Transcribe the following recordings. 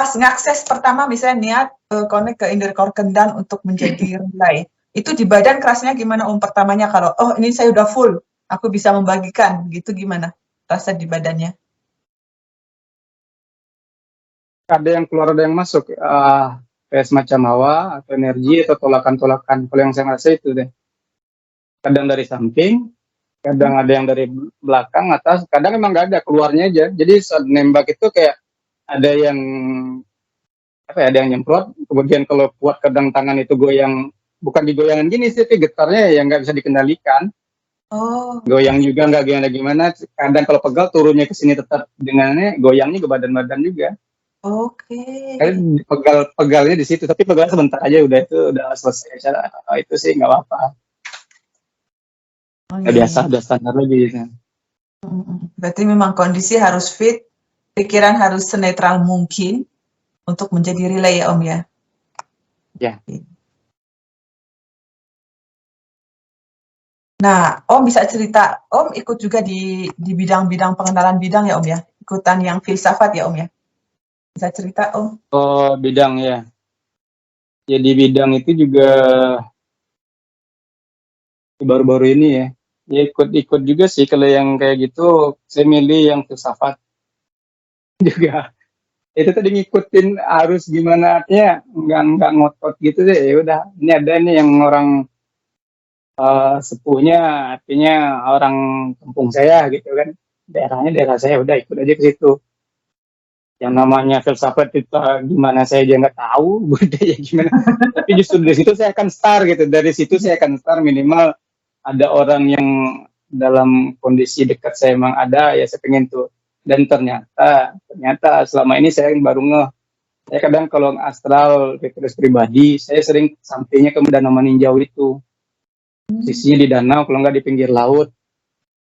pas ngakses pertama misalnya niat connect ke inner core Kendang untuk menjadi relay. Itu di badan kerasnya gimana pertamanya kalau ini saya udah full, aku bisa membagikan gitu gimana rasa di badannya? Ada yang keluar, ada yang masuk. Kayak semacam hawa atau energi atau tolakan-tolakan. Kalau yang saya rasa itu deh. Kadang dari samping, kadang ada yang dari belakang, atas, kadang emang nggak ada, keluarnya aja. Jadi saat nembak itu kayak ada yang ada yang nyemprot, kemudian kalau kuat kadang tangan itu goyang, bukan digoyangan gini sih, tapi getarnya yang nggak bisa dikendalikan. Goyang juga nggak gimana, kadang kalau pegal turunnya ke sini tetap dengannya, goyangnya ke badan-badan juga. Kan pegalnya di situ, tapi pegal sebentar aja udah selesai. Itu sih nggak apa-apa. Biasa, udah standar lagi. Berarti memang kondisi harus fit, pikiran harus senetral mungkin untuk menjadi relay ya Om ya? Ya. Nah, Om bisa cerita, Om ikut juga di bidang-bidang pengenalan bidang ya Om ya? Ikutan yang filsafat ya Om ya? Bisa cerita Om? Oh, bidang ya. Jadi bidang itu juga baru-baru ini ya. Ya ikut juga sih, kalau yang kayak gitu saya milih yang filsafat juga. Itu tadi ngikutin arus gimana, artinya nggak ngotot gitu deh. Ya udah, ini ada nih yang orang sepuhnya, artinya orang kampung saya gitu kan, daerah saya, udah ikut aja ke situ. Yang namanya filsafat itu gimana saya aja nggak tahu, budaya gimana. Tapi justru dari situ saya akan start gitu. Dari situ saya akan start, minimal ada orang yang dalam kondisi dekat saya emang ada, ya saya pengen tuh. Dan ternyata selama ini saya baru saya kadang kalau astral refresh pribadi, saya sering sampainya ke Danau Maninjau itu. Sisinya di danau, kalau nggak di pinggir laut.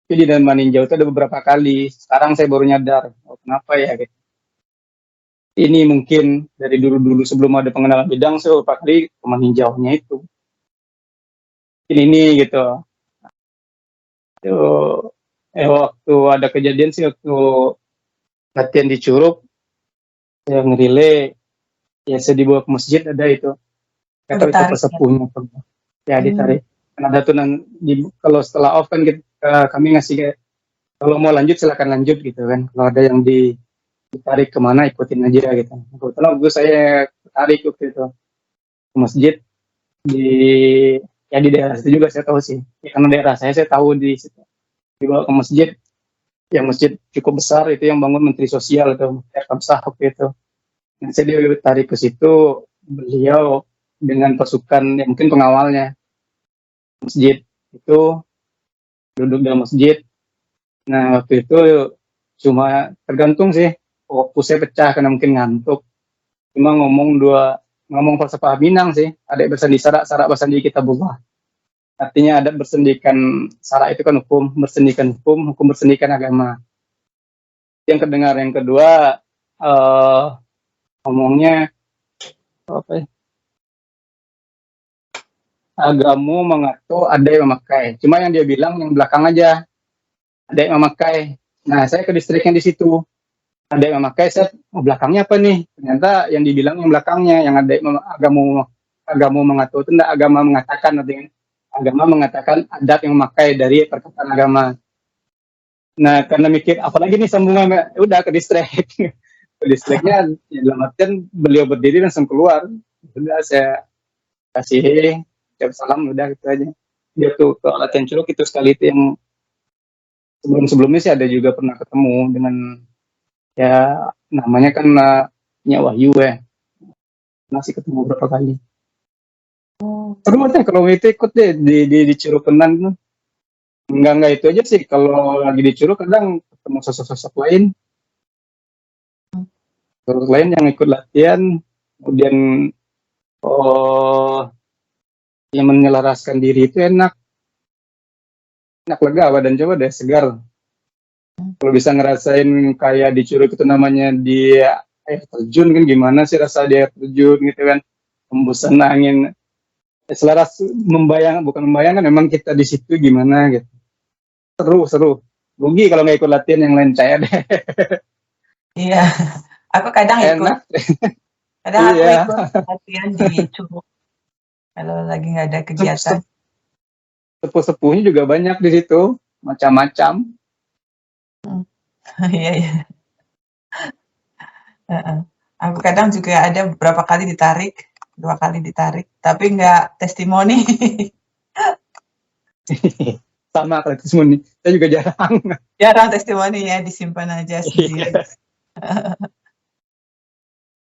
Tapi di Danau Maninjau itu ada beberapa kali. Sekarang saya baru nyadar, kenapa ya gitu. Ini mungkin dari dulu sebelum ada pengenalan bidang, saya beberapa kali ke Maninjaunya itu. Ini gitu. Waktu ada kejadian sih, waktu latihan di Curug, saya ngerile, ya saya dibawa ke masjid, ada itu. Kata itu pesepuhnya. Ya ditarik. Karena ada tuh kalau setelah off kan kami ngasih kayak, kalau mau lanjut silakan lanjut gitu kan. Kalau ada yang ditarik kemana, ikutin aja gitu. Kebetulan waktu saya tarik waktu itu ke masjid di daerah situ juga saya tahu sih. Ya, karena daerah saya tahu di situ. Dibawa ke masjid, yang masjid cukup besar, itu yang bangun Menteri Sosial itu, Kamsah waktu itu. Nah, saya ditarik ke situ, beliau dengan pasukan yang mungkin pengawalnya masjid itu, duduk dalam masjid. Nah, waktu itu cuma tergantung sih, fokusnya pecah karena mungkin ngantuk. Cuma ngomong falsafah Minang sih, ada bersandi sarak bersandi kitabullah. Artinya ada bersendikan sarak itu kan hukum, bersendikan hukum bersendikan agama. Yang kedengar, yang kedua ngomongnya apa ya? Agamu mengatur, ada yang memakai. Cuma yang dia bilang yang belakang aja, ada yang memakai. Nah, saya ke distriknya di situ. Ada yang memakai, saya belakangnya apa nih? Ternyata yang dibilang yang belakangnya, yang ada agamu mengatur itu enggak agama mengatakan, artinya agama mengatakan adat yang memakai dari perkataan agama. Nah, karena mikir apalagi nih sambungan, udah ke distrik. Ke distriknya, ya, dalam artian beliau berdiri langsung keluar. Udah saya kasih salam, udah gitu aja. Dia tuh ke latihan Curug itu sekali, itu yang sebelumnya sih ada juga pernah ketemu dengan, ya namanya kan Nyak Wahyu ya. Masih ketemu berapa kali. Terus deh kalau itu ikut deh di Curug Kendang tuh. Enggak itu aja sih, kalau lagi di Curug kadang ketemu sosok-sosok lain. Sosok lain yang ikut latihan, kemudian yang menyelaraskan diri itu enak lega badan, coba deh segar. Kalau bisa ngerasain kayak di Curug itu namanya di air terjun kan, gimana sih rasa di air terjun gitu kan, hembusan angin, selaras bukan membayangkan, memang kita di situ gimana gitu. Seru rugi kalau nggak ikut latihan yang lain, saya deh. Iya, Aku kadang ikut, Enak. kadang aku Iya. ikut latihan di Curug kalau lagi nggak ada kegiatan. Sepuh-sepuhnya juga banyak di situ, macam-macam. Iya, iya. Heeh. Aku kadang juga ada beberapa kali ditarik, 2 kali ditarik, tapi nggak testimoni. Sama kalau itu semua nih. Saya juga jarang. Jarang testimoninya, disimpan aja sendiri. Iya.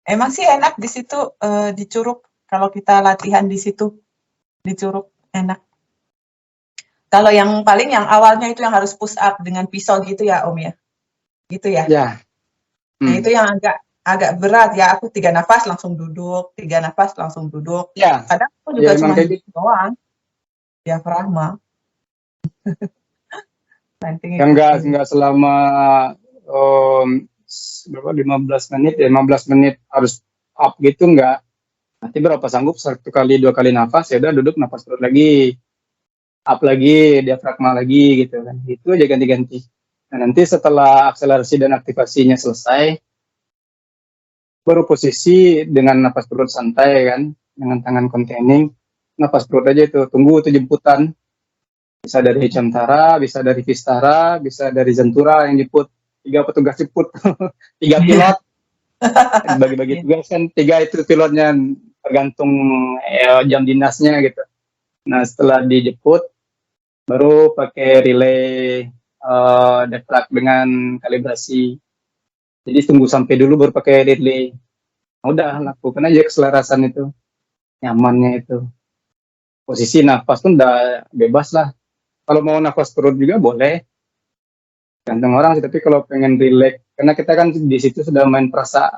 Emang sih enak di situ, di Curug, kalau kita latihan di situ, di Curug, enak. Kalau yang paling yang awalnya itu yang harus push up dengan pisau gitu ya, Om, ya? Gitu ya? Ya. Nah, itu yang agak berat ya, aku 3 nafas langsung duduk, 3 nafas langsung duduk. Ya. Kadang aku Ya juga emang cuma kayak gitu gitu. doang, diafragma. Nanti Yang ngikutin. enggak selama berapa 15 menit ya, 15 menit harus up gitu enggak. Nanti berapa sanggup 1 kali 2 kali nafas ya udah duduk nafas perut lagi, up lagi, diafragma lagi gitu kan. Itu aja ganti-ganti. Nah, nanti setelah akselerasi dan aktivasinya selesai, baru posisi dengan napas perut santai kan, dengan tangan containing, napas perut aja itu, tunggu itu jemputan. Bisa dari Cantara, bisa dari Vistara, bisa dari Zentura yang jemput. 3 petugas jemput, 3 pilot, bagi-bagi tugas kan, 3 itu pilotnya tergantung jam dinasnya gitu. Nah setelah dijemput, baru pakai relay deflect dengan kalibrasi. Jadi tunggu sampai dulu baru pakai relay. Nah, udah lakukan aja keselarasan itu, nyamannya itu. Posisi nafas pun udah bebas lah. Kalau mau nafas perut juga boleh, gantung orang sih. Tapi kalau pengen relax, karena kita kan di situ sudah main rasa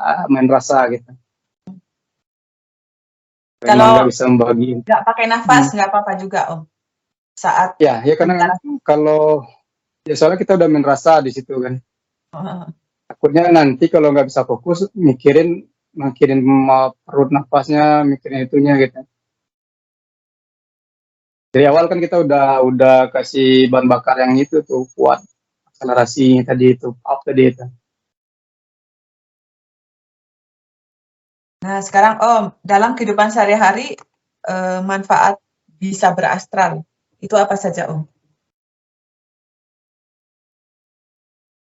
gitu. Memang Kalau nggak bisa membagi. nggak pakai nafas, nggak apa-apa juga, Om, saat Ya karena penjelasan. kalau ya soalnya kita udah main rasa di situ kan. Heeh. Takutnya nanti kalau nggak bisa fokus, mikirin perut nafasnya, mikirin itunya gitu. Dari awal kan kita udah kasih bahan bakar yang itu tuh kuat, akselerasi tadi itu, up tadi itu. Nah, sekarang Om, dalam kehidupan sehari-hari, manfaat bisa berastral, itu apa saja, Om?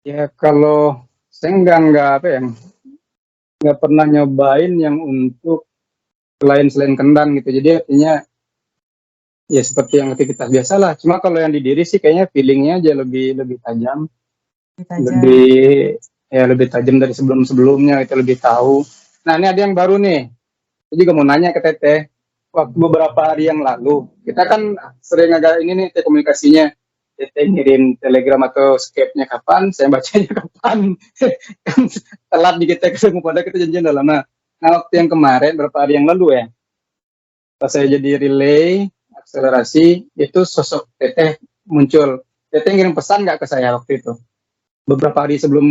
Ya kalau saya nggak apa ya, nggak pernah nyobain yang untuk selain kendang gitu. Jadi artinya ya seperti yang aktivitas biasa lah. Cuma kalau yang di diri sih kayaknya feelingnya aja lebih tajam, Kita aja. lebih tajam dari sebelum-sebelumnya, itu lebih tahu. Nah ini ada yang baru nih. Saya juga mau nanya ke Teteh. Waktu beberapa hari yang lalu, kita kan sering agak ini nih komunikasinya. Teteh ngirim telegram atau Skype-nya kapan, saya bacanya kapan. Kan telat dikit ya ketemu pada kita janjian udah lama. Nah waktu yang kemarin, berapa hari yang lalu ya, pas saya jadi relay, akselerasi, itu sosok Teteh muncul. Teteh ngirim pesan nggak ke saya waktu itu? Beberapa hari sebelum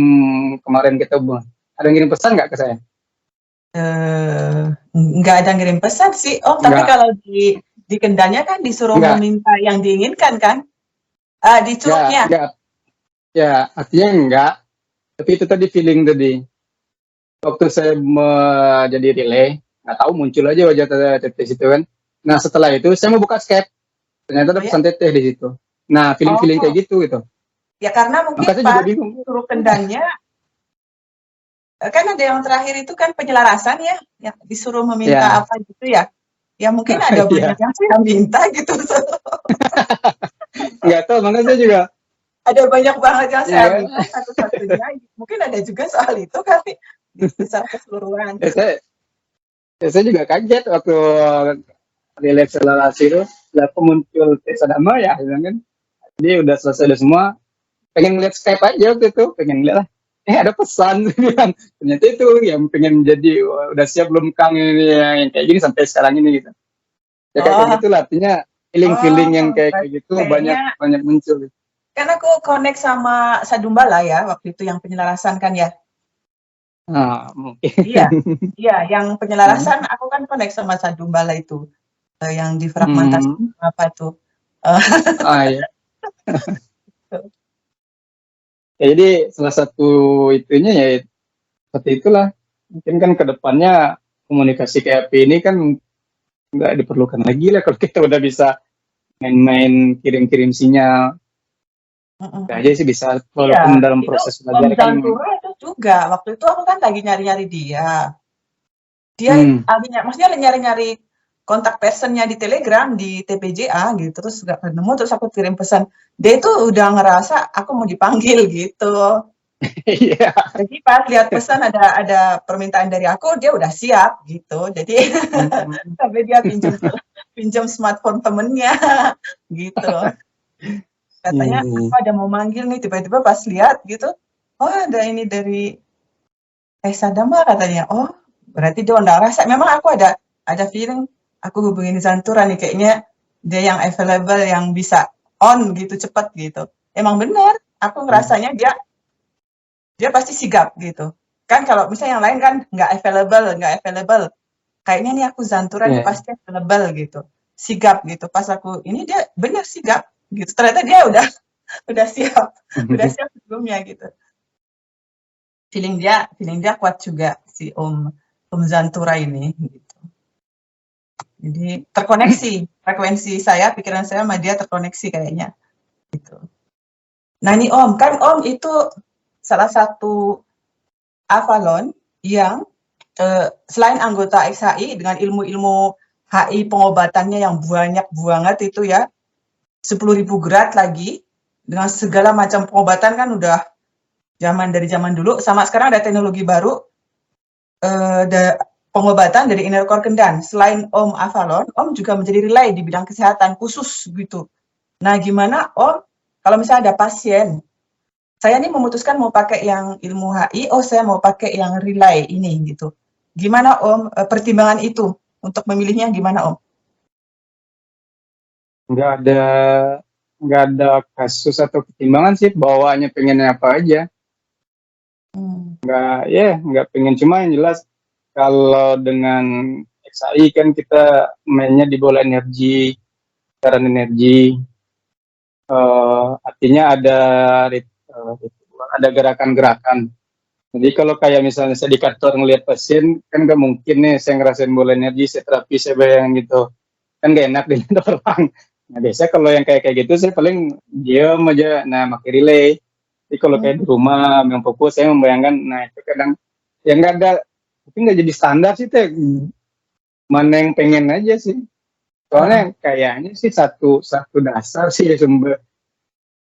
kemarin kita buat. Ada ngirim pesan nggak ke saya? Nggak ada ngirim pesan sih, Om. Tapi Nggak, kalau di Kendalnya kan disuruh nggak, meminta yang diinginkan kan? Di Curugnya. nggak. Ya, artinya enggak. Tapi itu tadi feeling tadi. Waktu saya jadi relay, nggak tahu muncul aja wajah Teteh situ kan. Nah setelah itu saya mau buka Skype, ternyata Oh ada ya? pesan Teteh di situ. Nah feeling-feeling Oh, kayak gitu gitu. ya karena Maka mungkin saya juga pas bingung. suruh Kendalnya, kan ada yang terakhir itu kan penyelarasan ya, yang disuruh meminta Ya, apa gitu ya. Ya mungkin ada banyak iya. yang saya minta gitu. Nggak tahu, makanya saya juga, Ada banyak banget yang ya saya kan. minta, satu-satunya mungkin ada juga soal itu kali, secara keseluruhan. Ya, saya juga kaget waktu relay akselerasi itu. Lah kok muncul Sadama ya, bilang kan. Dia udah selesai udah semua, pengen ngeliat Skype aja waktu itu, pengen ngeliat lah. Ada pesan, bilang. Ternyata itu yang pengen jadi, wah, udah siap belum Kang ini yang kayak gini sampai sekarang ini gitu. Ya kayak Oh, gitu lah, artinya oh, feeling-feeling yang kayak berarti gitu kayaknya banyak banyak muncul. kan aku connect sama Sadumbala ya waktu itu yang penyelarasan kan ya. Nah, mungkin. Iya, iya, yang penyelarasan aku kan connect sama Sadumbala itu, yang difragmentasi Hmm. apa tuh. Eh, Ah, ya. Ya, jadi salah satu itunya ya seperti itulah. Mungkin kan ke depannya komunikasi kayak ini kan nggak diperlukan lagi lah kalau kita udah bisa main-main kirim-kirim sinyal. Mhm Kita mhm. aja sih bisa Iya, walaupun dalam itu proses Om belajar kan. Zantura itu juga, waktu itu aku kan lagi nyari-nyari dia. Dia Hmm, maksudnya nyari-nyari kontak person-nya di Telegram, di TPJA gitu, terus nggak ketemu, terus aku kirim pesan. Dia itu udah ngerasa aku mau dipanggil gitu. iya. Jadi pas lihat pesan ada permintaan dari aku, dia udah siap gitu. Jadi Hmm, sampai dia pinjam pinjam smartphone temennya gitu. Katanya aku hmm, ada mau manggil nih, tiba-tiba pas lihat gitu, oh ada ini dari Sadama katanya. Oh, berarti dia udah rasa. Memang aku ada feeling aku hubungin Zantura nih kayaknya dia yang available yang bisa on gitu cepet gitu. Emang bener, aku hmm. ngerasanya dia dia pasti sigap gitu. Kan kalau misalnya yang lain kan nggak available. Kayaknya nih aku Zantura nih Ya. pasti available gitu. Sigap gitu. Pas aku ini dia bener sigap gitu. Ternyata dia udah udah siap, udah siap sebelumnya gitu. Feeling dia kuat juga si Om Zantura ini gitu. Jadi terkoneksi, frekuensi saya, pikiran saya sama dia terkoneksi kayaknya gitu. Nah ini Om, kan Om itu salah satu Avalon yang selain anggota XHI dengan ilmu-ilmu HI pengobatannya yang banyak banget itu ya, 10.000 grad lagi, dengan segala macam pengobatan kan udah dari zaman dulu, sama sekarang ada teknologi baru, pengobatan dari inner core kendan. Selain Om Avalon, Om juga menjadi relay di bidang kesehatan khusus gitu. Nah, gimana Om kalau misalnya ada pasien, saya nih memutuskan mau pakai yang ilmu HI, oh saya mau pakai yang relay ini gitu. Gimana Om pertimbangan itu untuk memilihnya gimana Om? nggak ada nggak ada kasus atau pertimbangan sih bawaannya pengennya apa aja. Hmm. Nggak pengen, cuma yang jelas kalau dengan XAI kan kita mainnya di bola energi, saran energi. Artinya ada gerakan-gerakan. Jadi kalau kayak misalnya saya di kantor ngelihat pasien, kan nggak mungkin nih saya ngerasain bola energi, saya terapi, saya bayang gitu. Kan nggak enak dilihat orang. Nah biasanya kalau yang kayak gitu saya paling diam aja, nah pakai relay. Jadi kalau Hmm. kayak di rumah yang fokus, saya membayangkan, nah itu kadang ya nggak ada, tapi nggak jadi standar sih teh. Mana yang pengen aja sih. Uh, Soalnya kayaknya sih satu satu dasar sih sumber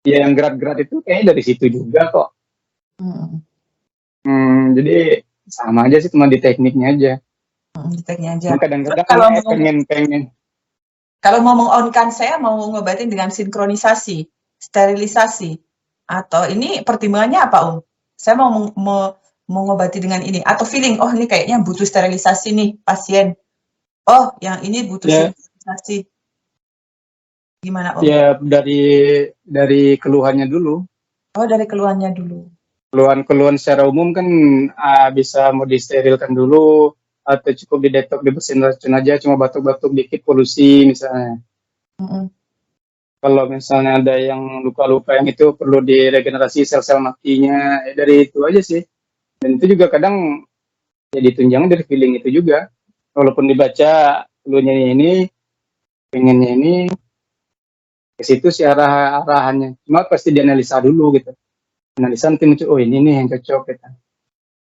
ya yang gerak-gerak itu kayaknya dari situ juga kok. hmm. Jadi sama aja sih, cuma di tekniknya aja. Di tag-nya aja. Cuma Terus kadang-kadang pengen kalau mau meng-on-kan saya mau ngobatin dengan sinkronisasi, sterilisasi, atau ini pertimbangannya apa Om? Saya mau ngobati dengan ini atau feeling, oh ini kayaknya butuh sterilisasi nih pasien. Oh, yang ini butuh ya sinkronisasi. Gimana Om? ya dari keluhannya dulu. Oh, dari keluhannya dulu. Keluhan-keluhan secara umum kan bisa mau disterilkan dulu atau cukup didetok dibersihin racun aja, cuma batuk-batuk dikit polusi misalnya. Mm-mm. Kalau misalnya ada yang luka-luka yang itu perlu diregenerasi sel-sel matinya, ya dari itu aja sih. Dan itu juga kadang ya ditunjang dari feeling itu juga. Walaupun dibaca dulunya ini, pengennya ini, ke situ sih arahannya. Cuma pasti dianalisa dulu gitu. Analisa nanti muncul, oh ini nih yang cocok gitu.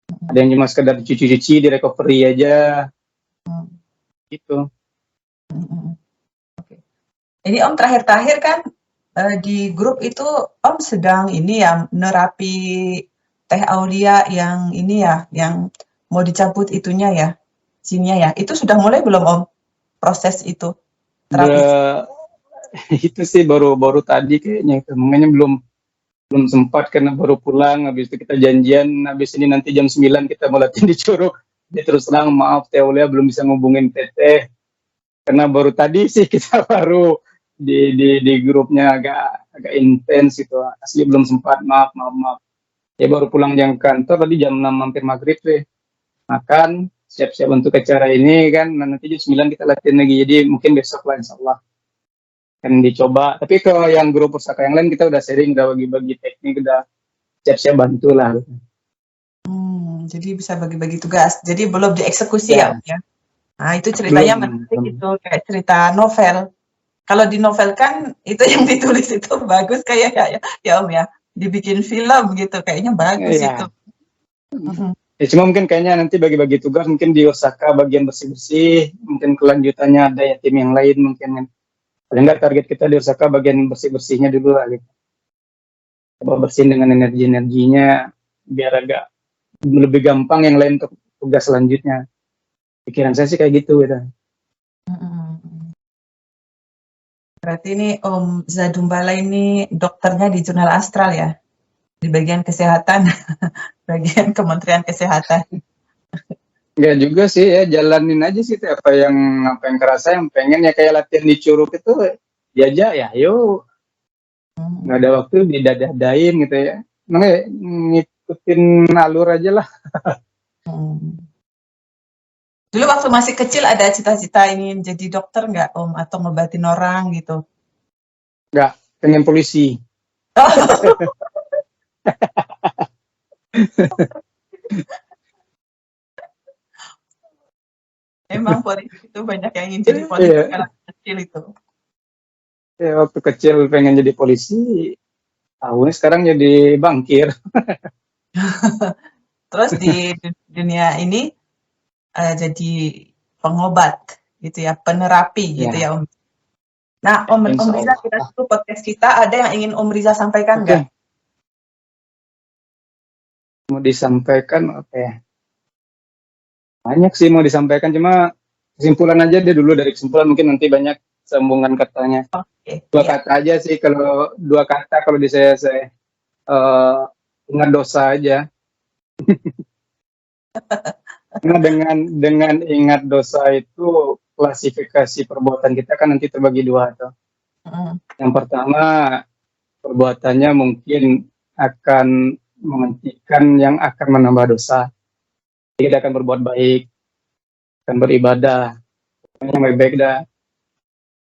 Ada yang cuma sekedar dicuci-cuci, di recovery aja gitu. Mm-mm. Oke. Ini Om terakhir-terakhir kan di grup itu Om sedang ini ya nerapi Teh Aulia yang ini ya, yang mau dicabut itunya ya, SIM-nya ya. Itu sudah mulai belum Om proses itu terapi? Udah, itu sih baru tadi kayaknya itu. Makanya belum belum sempat karena baru pulang. Habis itu kita janjian, habis ini nanti jam 9 kita mau latihan di Curug. Dia terus terang, maaf Teh Aulia belum bisa ngubungin Teteh. Karena baru tadi sih kita baru di grupnya agak agak intens gitu. Asli belum sempat, maaf, maaf, maaf. Ya baru pulang jam kantor tadi jam 6 hampir maghrib deh. Makan, siap-siap untuk acara ini kan. Nah, nanti jam 9 kita latihan lagi. Jadi mungkin besok lah insya Allah akan dicoba. Tapi kalau yang grup pusaka yang lain kita udah sharing, udah bagi-bagi teknik, udah siap-siap bantu lah. Jadi bisa bagi-bagi tugas. Jadi belum dieksekusi ya, Ya, Om, ya? Nah, itu ceritanya belum, menarik belum. itu, kayak cerita novel. Kalau di novel kan itu yang ditulis itu bagus kayak ya Om ya, dibikin film gitu, kayaknya bagus itu. Ya, Mhm. ya cuma mungkin kayaknya nanti bagi-bagi tugas mungkin di Osaka bagian bersih-bersih, mungkin kelanjutannya ada ya tim yang lain mungkin kan. Paling nggak target kita di Osaka bagian bersih-bersihnya dulu lah gitu. Coba bersihin dengan energi-energinya biar agak lebih gampang yang lain untuk tugas selanjutnya. Pikiran saya sih kayak gitu gitu. Mhm. Berarti ini Om Zadumbala ini dokternya di Jurnal Astral ya? Di bagian kesehatan, bagian Kementerian Kesehatan. Enggak juga sih ya, jalanin aja sih tuh apa yang kerasa yang pengen ya kayak latihan di Curug itu diajak ya, yuk nggak ada waktu didadain gitu ya. Makanya ngikutin alur aja lah. Mhm. Dulu waktu masih kecil ada cita-cita ingin jadi dokter nggak Om? Atau ngobatin orang gitu? Nggak pengen polisi. Emang polisi itu banyak yang ingin jadi polisi Iya, kalau kecil itu. ya, waktu kecil pengen jadi polisi, tahunya sekarang jadi bankir. Terus di dunia ini jadi pengobat gitu ya, penerapi gitu Ya, ya Om. Nah, Om insya Riza, Allah. kita tutup podcast kita. Ada yang ingin Om Riza sampaikan nggak? Oke, mau disampaikan apa ya? Banyak sih mau disampaikan, cuma kesimpulan aja deh dulu dari kesimpulan mungkin nanti banyak sambungan katanya. Oke, Dua iya. kata aja sih kalau dua kata kalau di saya ingat dosa aja. Karena dengan ingat dosa itu klasifikasi perbuatan kita kan nanti terbagi dua tuh. Mm, Yang pertama perbuatannya mungkin akan menghentikan yang akan menambah dosa. Jadi kita akan berbuat baik, akan beribadah, yang baik-baik dah.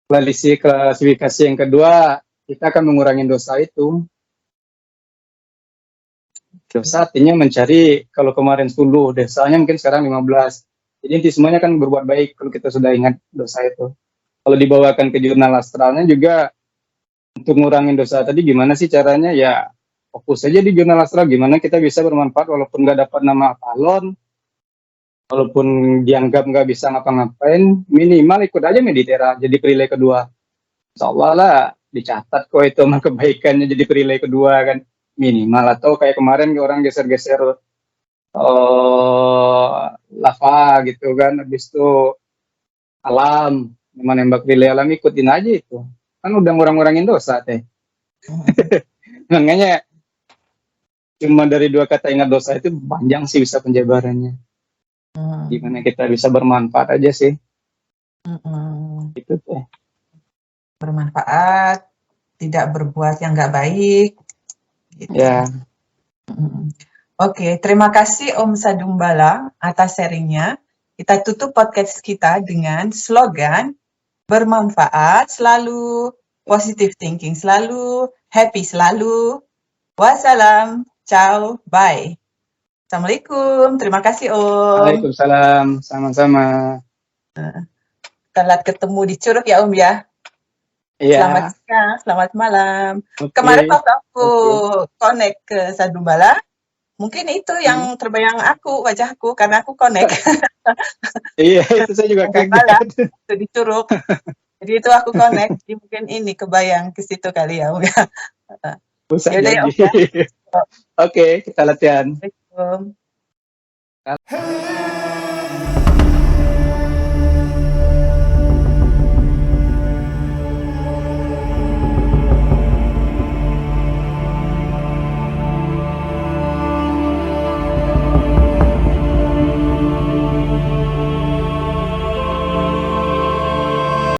Klasifikasi yang kedua, kita akan mengurangi dosa itu. Dosa artinya mencari, kalau kemarin 10, dosanya mungkin sekarang 15. Jadi inti semuanya kan berbuat baik kalau kita sudah ingat dosa itu. Kalau dibawakan ke jurnal astralnya juga untuk ngurangin dosa tadi gimana sih caranya? Ya fokus aja di jurnal astral gimana kita bisa bermanfaat walaupun nggak dapat nama Avalon, walaupun dianggap nggak bisa ngapa-ngapain, minimal ikut aja Meditera jadi perilai kedua. Insya Allah lah dicatat kok itu mah kebaikannya jadi perilai kedua kan minimal, atau kayak kemarin orang geser-geser lava gitu kan, habis itu alam menembak relay alam ikutin aja itu kan udah ngurang-ngurangin dosa teh. mm, Makanya cuma dari dua kata ingat dosa itu panjang sih bisa penjabarannya, gimana mm, kita bisa bermanfaat aja sih mm. itu teh. Bermanfaat, tidak berbuat yang nggak baik, gitu. Ya, Mm. Oke, terima kasih Om Sadumbala atas sharingnya. Kita tutup podcast kita dengan slogan bermanfaat selalu, positive thinking selalu, happy selalu. Wassalam, ciao, bye. Assalamualaikum, terima kasih Om. Waalaikumsalam, sama-sama. Telat ketemu di Curug ya Om ya. Selamat Iya, siang, selamat malam. oke, Kemarin waktu aku oke. connect ke Sadumbala, mungkin itu Hmm. yang terbayang aku, wajahku, karena aku connect Iya, itu saya juga Sadumbala, kaget. itu di Curug. Jadi itu aku connect, jadi mungkin ini kebayang ke situ kali ya Om ya. Bisa Ya udah ya jadi. Om ya. Oke, kita latihan. Assalamualaikum.